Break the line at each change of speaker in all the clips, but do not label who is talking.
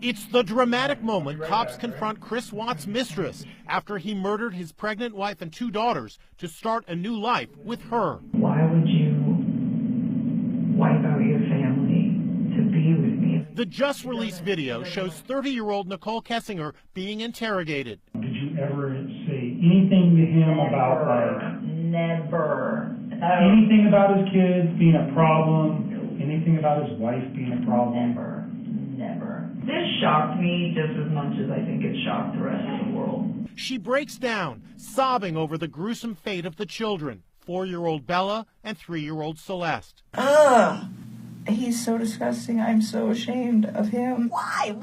It's the dramatic moment cops confront Chris Watts' mistress after he murdered his pregnant wife and two daughters to start a new life with her.
Why would you wipe out your family to be with me?
The just-released video shows 30-year-old Nicole Kessinger being interrogated.
Did you ever say anything to him about,
Never.
anything about his kids being a problem? Anything about his wife being a problem?
Never. This shocked me just as much as I think it shocked the rest of the world.
She breaks down, sobbing over the gruesome fate of the children, 4-year-old Bella and 3-year-old Celeste.
Ugh. He's so disgusting. I'm so ashamed of him.
Why?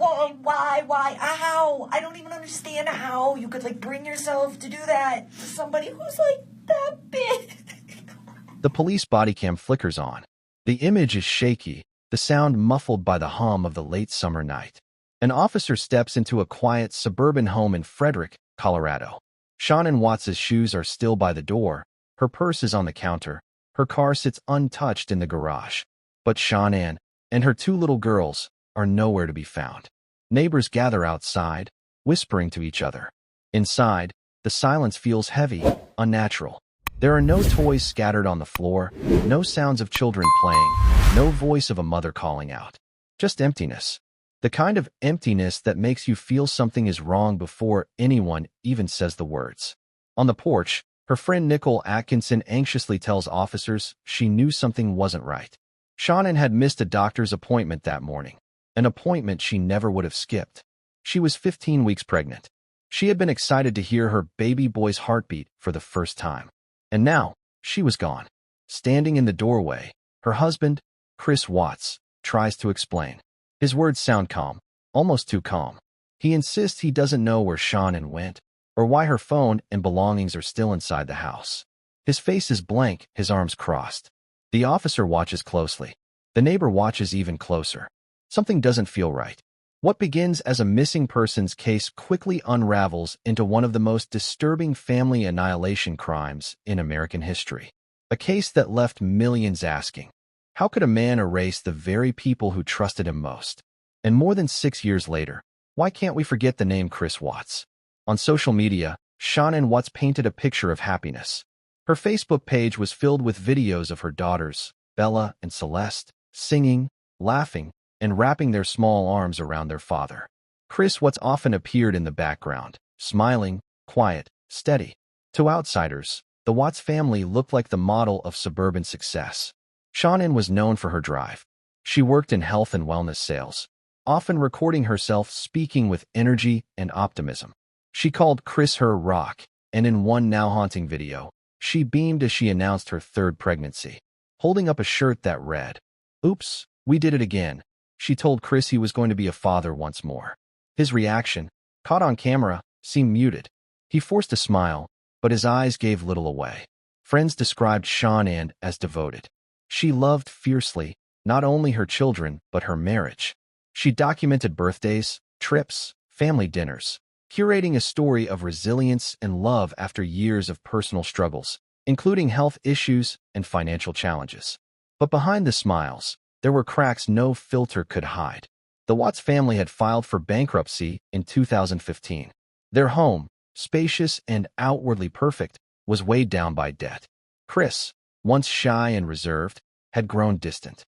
How? I don't even understand how you could, bring yourself to do that to somebody who's, that big.
The police body cam flickers on. The image is shaky, the sound muffled by the hum of the late summer night. An officer steps into a quiet suburban home in Frederick, Colorado. Shannon Watts' shoes are still by the door. Her purse is on the counter. Her car sits untouched in the garage. But Shannon and her two little girls are nowhere to be found. Neighbors gather outside, whispering to each other. Inside, the silence feels heavy, unnatural. There are no toys scattered on the floor, no sounds of children playing, no voice of a mother calling out. Just emptiness. The kind of emptiness that makes you feel something is wrong before anyone even says the words. On the porch, her friend Nicole Atkinson anxiously tells officers she knew something wasn't right. Shannon had missed a doctor's appointment that morning, an appointment she never would have skipped. She was 15 weeks pregnant. She had been excited to hear her baby boy's heartbeat for the first time. And now, she was gone. Standing in the doorway, her husband, Chris Watts, tries to explain. His words sound calm, almost too calm. He insists he doesn't know where Shannon went, or why her phone and belongings are still inside the house. His face is blank, his arms crossed. The officer watches closely. The neighbor watches even closer. Something doesn't feel right. What begins as a missing persons case quickly unravels into one of the most disturbing family annihilation crimes in American history. A case that left millions asking, how could a man erase the very people who trusted him most? And more than 6 years later, why can't we forget the name Chris Watts? On social media, Shannon Watts painted a picture of happiness. Her Facebook page was filled with videos of her daughters, Bella and Celeste, singing, laughing, and wrapping their small arms around their father. Chris Watts often appeared in the background, smiling, quiet, steady. To outsiders, the Watts family looked like the model of suburban success. Shannon was known for her drive. She worked in health and wellness sales, often recording herself speaking with energy and optimism. She called Chris her rock, and in one now haunting video, she beamed as she announced her third pregnancy, holding up a shirt that read, "Oops, we did it again." She told Chris he was going to be a father once more. His reaction, caught on camera, seemed muted. He forced a smile, but his eyes gave little away. Friends described Shannon as devoted. She loved fiercely, not only her children, but her marriage. She documented birthdays, trips, family dinners, curating a story of resilience and love after years of personal struggles, including health issues and financial challenges. But behind the smiles, there were cracks no filter could hide. The Watts family had filed for bankruptcy in 2015. Their home, spacious and outwardly perfect, was weighed down by debt. Chris, once shy and reserved, had grown distant.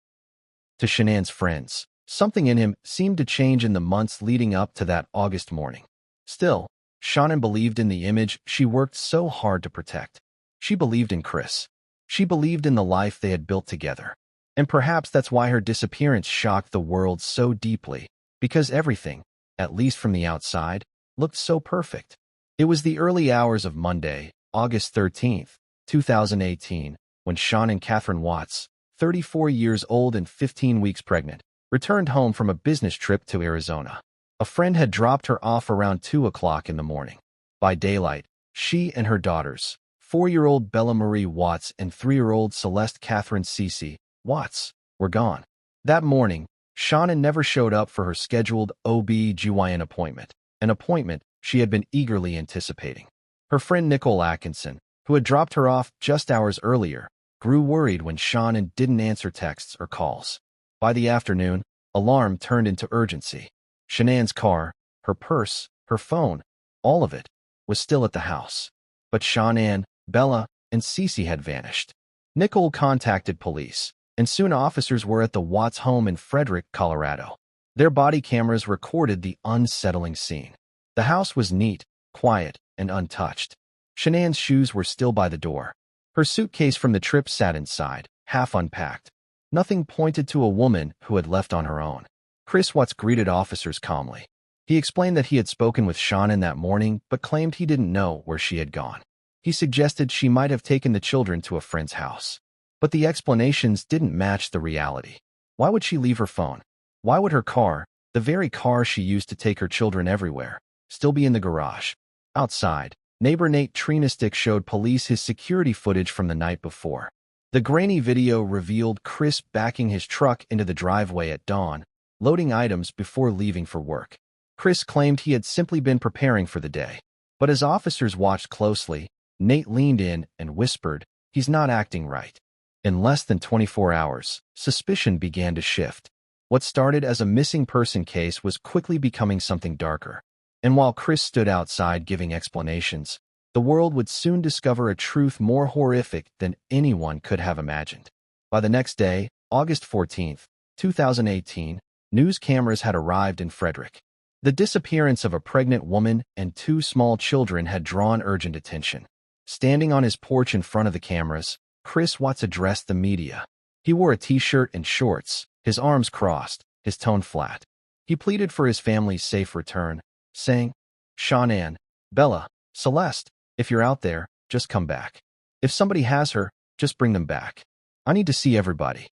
To Shannon's friends, something in him seemed to change in the months leading up to that August morning. Still, Shannon believed in the image she worked so hard to protect. She believed in Chris. She believed in the life they had built together. And perhaps that's why her disappearance shocked the world so deeply, because everything, at least from the outside, looked so perfect. It was the early hours of Monday, August 13th, 2018, when Shannon Catherine Watts, 34 years old and 15 weeks pregnant, returned home from a business trip to Arizona. A friend had dropped her off around 2 o'clock in the morning. By daylight, she and her daughters, 4-year-old Bella Marie Watts and 3-year-old Celeste Catherine Cece Watts, were gone. That morning, Shannon never showed up for her scheduled OB/GYN appointment, an appointment she had been eagerly anticipating. Her friend Nicole Atkinson, who had dropped her off just hours earlier, grew worried when Shannon didn't answer texts or calls. By the afternoon, alarm turned into urgency. Shanann's car, her purse, her phone, all of it, was still at the house. But Shanann, Bella, and Cece had vanished. Nicole contacted police, and soon officers were at the Watts home in Frederick, Colorado. Their body cameras recorded the unsettling scene. The house was neat, quiet, and untouched. Shanann's shoes were still by the door. Her suitcase from the trip sat inside, half unpacked. Nothing pointed to a woman who had left on her own. Chris Watts greeted officers calmly. He explained that he had spoken with Shanann that morning, but claimed he didn't know where she had gone. He suggested she might have taken the children to a friend's house. But the explanations didn't match the reality. Why would she leave her phone? Why would her car, the very car she used to take her children everywhere, still be in the garage? Outside, neighbor Nate Trinastick showed police his security footage from the night before. The grainy video revealed Chris backing his truck into the driveway at dawn, loading items before leaving for work. Chris claimed he had simply been preparing for the day. But as officers watched closely, Nate leaned in and whispered, "He's not acting right." In less than 24 hours, suspicion began to shift. What started as a missing person case was quickly becoming something darker. And while Chris stood outside giving explanations, the world would soon discover a truth more horrific than anyone could have imagined. By the next day, August 14, 2018, news cameras had arrived in Frederick. The disappearance of a pregnant woman and 2 small children had drawn urgent attention. Standing on his porch in front of the cameras, Chris Watts addressed the media. He wore a t-shirt and shorts, his arms crossed, his tone flat. He pleaded for his family's safe return, saying, "Shanann, Bella, Celeste, if you're out there, just come back. If somebody has her, just bring them back. I need to see everybody.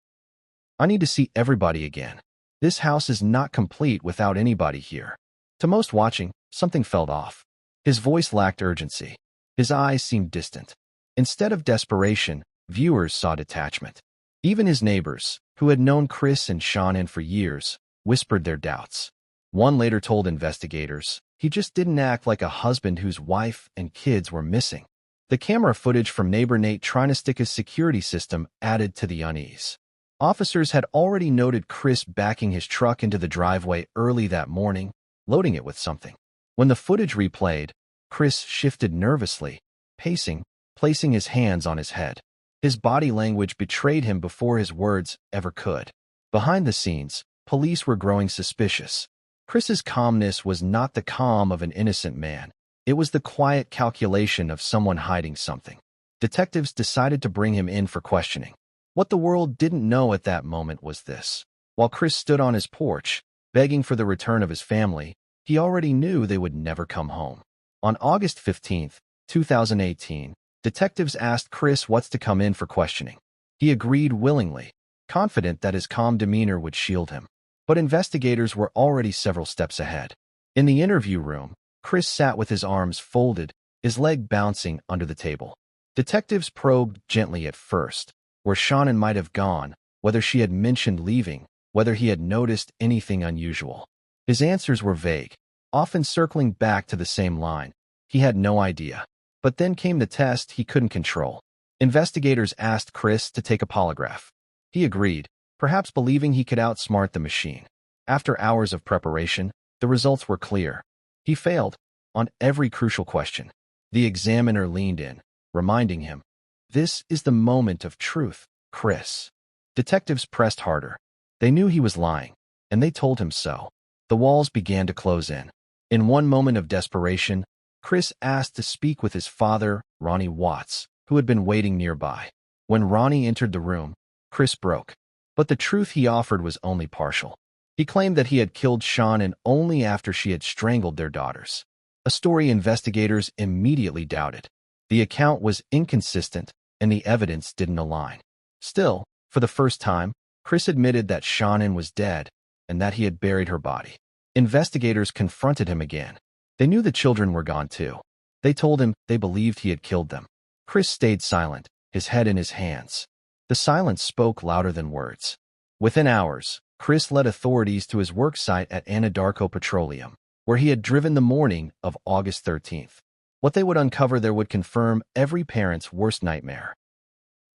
I need to see everybody again. This house is not complete without anybody here." To most watching, something felt off. His voice lacked urgency. His eyes seemed distant. Instead of desperation, viewers saw detachment. Even his neighbors, who had known Chris and Shanann for years, whispered their doubts. One later told investigators, "He just didn't act like a husband whose wife and kids were missing." The camera footage from neighbor Nate Trinastick's security system added to the unease. Officers had already noted Chris backing his truck into the driveway early that morning, loading it with something. When the footage replayed, Chris shifted nervously, pacing, placing his hands on his head. His body language betrayed him before his words ever could. Behind the scenes, police were growing suspicious. Chris's calmness was not the calm of an innocent man. It was the quiet calculation of someone hiding something. Detectives decided to bring him in for questioning. What the world didn't know at that moment was this. While Chris stood on his porch, begging for the return of his family, he already knew they would never come home. On August 15, 2018, detectives asked Chris Watts to come in for questioning. He agreed willingly, confident that his calm demeanor would shield him. But investigators were already several steps ahead. In the interview room, Chris sat with his arms folded, his leg bouncing under the table. Detectives probed gently at first, where Shanann might have gone, whether she had mentioned leaving, whether he had noticed anything unusual. His answers were vague, often circling back to the same line. He had no idea. But then came the test he couldn't control. Investigators asked Chris to take a polygraph. He agreed, perhaps believing he could outsmart the machine. After hours of preparation, the results were clear. He failed on every crucial question. The examiner leaned in, reminding him, "This is the moment of truth, Chris." Detectives pressed harder. They knew he was lying, and they told him so. The walls began to close in. In one moment of desperation, Chris asked to speak with his father, Ronnie Watts, who had been waiting nearby. When Ronnie entered the room, Chris broke. But the truth he offered was only partial. He claimed that he had killed Shanann only after she had strangled their daughters. A story investigators immediately doubted. The account was inconsistent, and the evidence didn't align. Still, for the first time, Chris admitted that Shanann was dead and that he had buried her body. Investigators confronted him again. They knew the children were gone too. They told him they believed he had killed them. Chris stayed silent, his head in his hands. The silence spoke louder than words. Within hours, Chris led authorities to his work site at Anadarko Petroleum, where he had driven the morning of August 13th. What they would uncover there would confirm every parent's worst nightmare.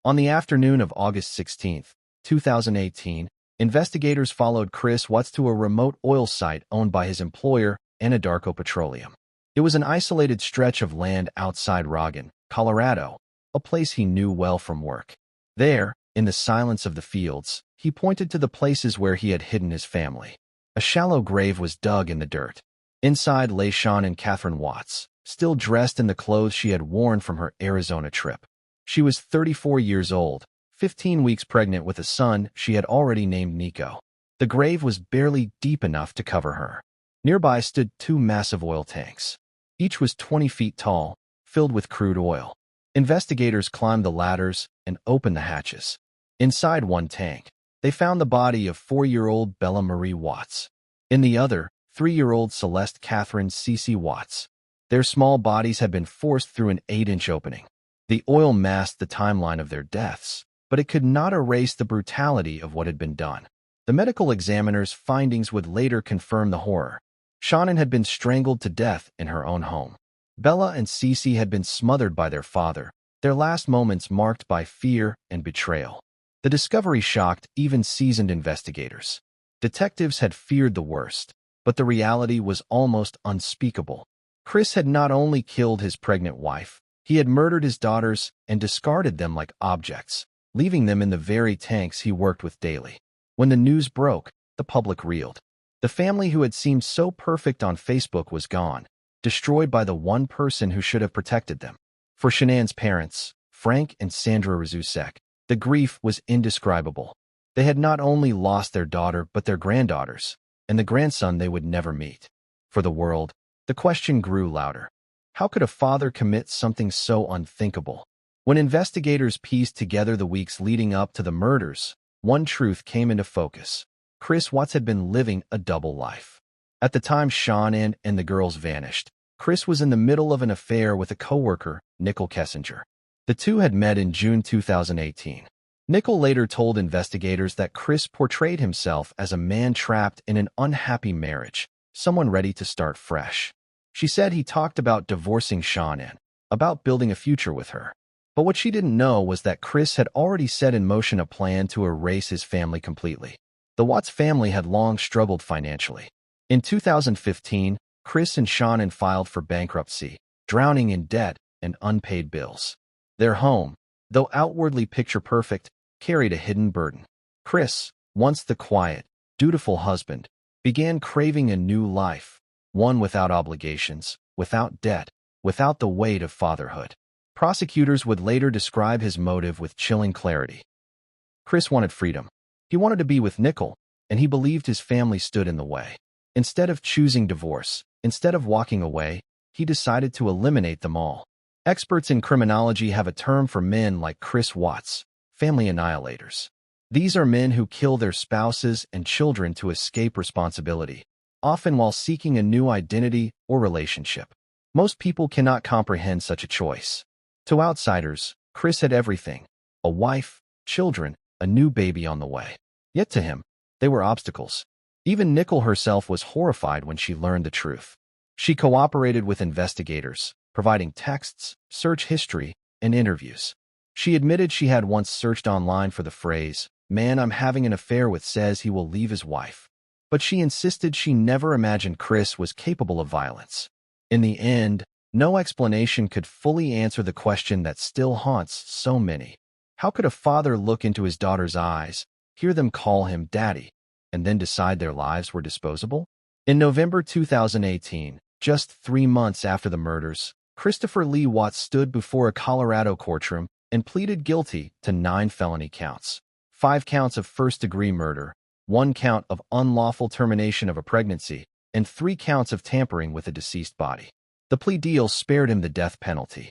On the afternoon of August 16th, 2018, Investigators followed Chris Watts to a remote oil site owned by his employer, Anadarko Petroleum. It was an isolated stretch of land outside Roggen, Colorado, a place he knew well from work. There, in the silence of the fields, he pointed to the places where he had hidden his family. A shallow grave was dug in the dirt. Inside lay Sean and Catherine Watts, still dressed in the clothes she had worn from her Arizona trip. She was 34 years old, 15 weeks pregnant with a son she had already named Nico. The grave was barely deep enough to cover her. Nearby stood 2 massive oil tanks. Each was 20 feet tall, filled with crude oil. Investigators climbed the ladders and opened the hatches. Inside one tank, they found the body of 4-year-old Bella Marie Watts. In the other, 3-year-old Celeste Catherine C.C. Watts. Their small bodies had been forced through an 8-inch opening. The oil masked the timeline of their deaths, but it could not erase the brutality of what had been done. The medical examiner's findings would later confirm the horror. Shannon had been strangled to death in her own home. Bella and Cece had been smothered by their father, their last moments marked by fear and betrayal. The discovery shocked even seasoned investigators. Detectives had feared the worst, but the reality was almost unspeakable. Chris had not only killed his pregnant wife, he had murdered his daughters and discarded them like objects, leaving them in the very tanks he worked with daily. When the news broke, the public reeled. The family who had seemed so perfect on Facebook was gone, destroyed by the one person who should have protected them. For Shanann's parents, Frank and Sandra Razusek, the grief was indescribable. They had not only lost their daughter but their granddaughters, and the grandson they would never meet. For the world, the question grew louder. How could a father commit something so unthinkable? When investigators pieced together the weeks leading up to the murders, one truth came into focus. Chris Watts had been living a double life. At the time Shannon and the girls vanished, Chris was in the middle of an affair with a coworker, Nicole Kessinger. The two had met in June 2018. Nicole later told investigators that Chris portrayed himself as a man trapped in an unhappy marriage, someone ready to start fresh. She said he talked about divorcing Shannon, about building a future with her. But what she didn't know was that Chris had already set in motion a plan to erase his family completely. The Watts family had long struggled financially. In 2015, Chris and Shannon filed for bankruptcy, drowning in debt and unpaid bills. Their home, though outwardly picture-perfect, carried a hidden burden. Chris, once the quiet, dutiful husband, began craving a new life, one without obligations, without debt, without the weight of fatherhood. Prosecutors would later describe his motive with chilling clarity. Chris wanted freedom. He wanted to be with Nicole, and he believed his family stood in the way. Instead of choosing divorce, instead of walking away, he decided to eliminate them all. Experts in criminology have a term for men like Chris Watts, family annihilators. These are men who kill their spouses and children to escape responsibility, often while seeking a new identity or relationship. Most people cannot comprehend such a choice. To outsiders, Chris had everything: a wife, children, a new baby on the way. Yet to him, they were obstacles. Even Nicole herself was horrified when she learned the truth. She cooperated with investigators, providing texts, search history, and interviews. She admitted she had once searched online for the phrase, "Man I'm having an affair with says he will leave his wife." But she insisted she never imagined Chris was capable of violence. In the end, no explanation could fully answer the question that still haunts so many. How could a father look into his daughter's eyes, hear them call him daddy, and then decide their lives were disposable? In November 2018, just 3 months after the murders, Christopher Lee Watts stood before a Colorado courtroom and pleaded guilty to 9 felony counts: 5 counts of first-degree murder, 1 count of unlawful termination of a pregnancy, and 3 counts of tampering with a deceased body. The plea deal spared him the death penalty.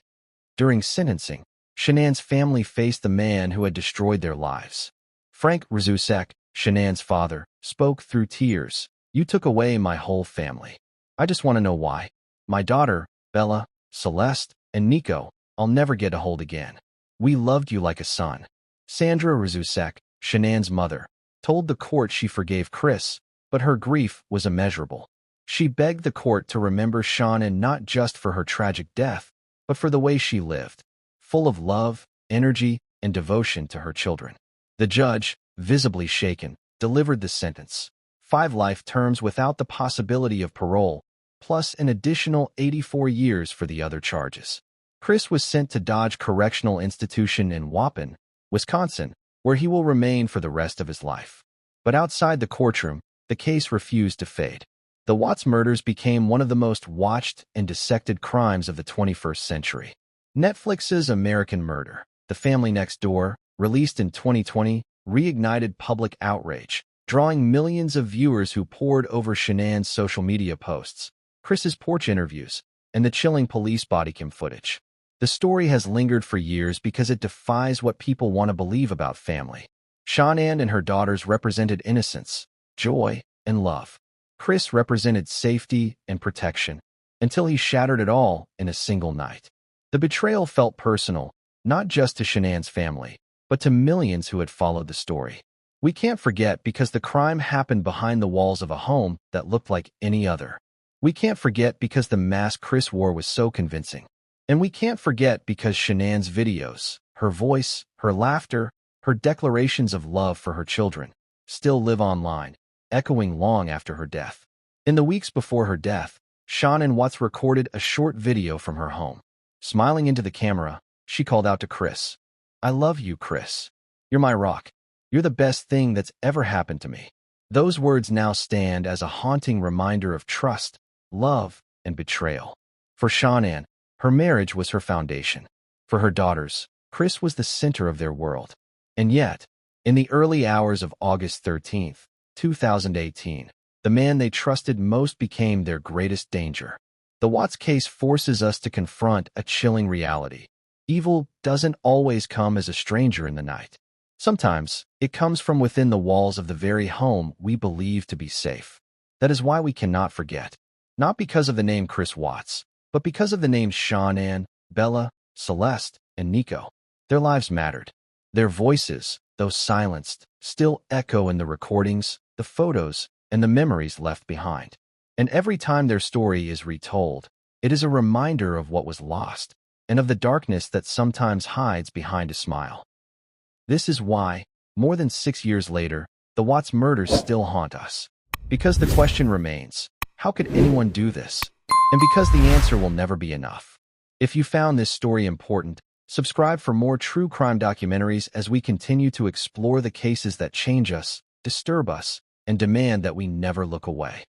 During sentencing, Shanann's family faced the man who had destroyed their lives. Frank Razusek, Shanann's father, spoke through tears. "You took away my whole family. I just want to know why. My daughter, Bella, Celeste, and Nico, I'll never get a hold again. We loved you like a son." Sandra Razusek, Shanann's mother, told the court she forgave Chris, but her grief was immeasurable. She begged the court to remember Shannon not just for her tragic death, but for the way she lived, full of love, energy, and devotion to her children. The judge, visibly shaken, delivered the sentence: 5 life terms without the possibility of parole, plus an additional 84 years for the other charges. Chris was sent to Dodge Correctional Institution in Waupun, Wisconsin, where he will remain for the rest of his life. But outside the courtroom, the case refused to fade. The Watts murders became one of the most watched and dissected crimes of the 21st century. Netflix's American Murder, The Family Next Door, released in 2020, reignited public outrage, drawing millions of viewers who pored over Shanann's social media posts, Chris's porch interviews, and the chilling police body cam footage. The story has lingered for years because it defies what people want to believe about family. Shanann and her daughters represented innocence, joy, and love. Chris represented safety and protection, until he shattered it all in a single night. The betrayal felt personal, not just to Shanann's family, but to millions who had followed the story. We can't forget because the crime happened behind the walls of a home that looked like any other. We can't forget because the mask Chris wore was so convincing. And we can't forget because Shanann's videos, her voice, her laughter, her declarations of love for her children, still live online, echoing long after her death. In the weeks before her death, Shanann Watts recorded a short video from her home. Smiling into the camera, she called out to Chris, "I love you, Chris. You're my rock. You're the best thing that's ever happened to me." Those words now stand as a haunting reminder of trust, love, and betrayal. For Shanann, her marriage was her foundation. For her daughters, Chris was the center of their world. And yet, in the early hours of August 13, 2018, the man they trusted most became their greatest danger. The Watts case forces us to confront a chilling reality. Evil doesn't always come as a stranger in the night. Sometimes, it comes from within the walls of the very home we believe to be safe. That is why we cannot forget. Not because of the name Chris Watts, but because of the names Shanann, Bella, Celeste, and Nico. Their lives mattered. Their voices, though silenced, still echo in the recordings, the photos, and the memories left behind. And every time their story is retold, it is a reminder of what was lost, and of the darkness that sometimes hides behind a smile. This is why, more than 6 years later, the Watts murders still haunt us. Because the question remains, how could anyone do this? And because the answer will never be enough. If you found this story important, subscribe for more true crime documentaries as we continue to explore the cases that change us, disturb us, and demand that we never look away.